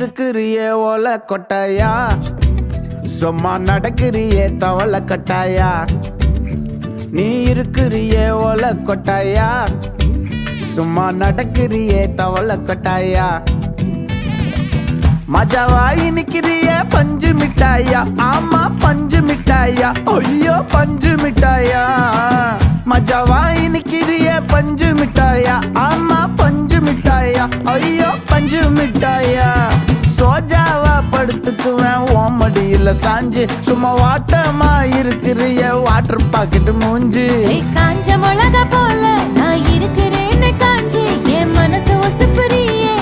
இருக்கிறியே ஓலை கொட்டாயா, சும்மா நடக்கிறியே தவளை கட்டாயா. நீ இருக்கிறியே ஓலை கொட்டாயா, சும்மா நடக்கிறியே தவளை கட்டாயா. மஜாவாயி நிக்கிறிய பஞ்சு மிட்டாயா, ஆமா பஞ்சு மிட்டாயா, ஐயோ பஞ்சு மிட்டாயா. மஜாவாயி நிக்கிறிய பஞ்சு மிட்டாயா, ஆமா பஞ்சு மிட்டாயா, ஐயோ பஞ்சு மிட்டாயா. சோஜாவா படுத்துக்குவேன் ஓமடியில சாஞ்சு, சும்மா வாட்டமா இருக்கிறிய வாட்டர் பாக்கெட் மூஞ்சி. காஞ்ச மிளகா போல நான் இருக்கிறேன்னு காஞ்சி, என் மனசு ஒசுப்புறியே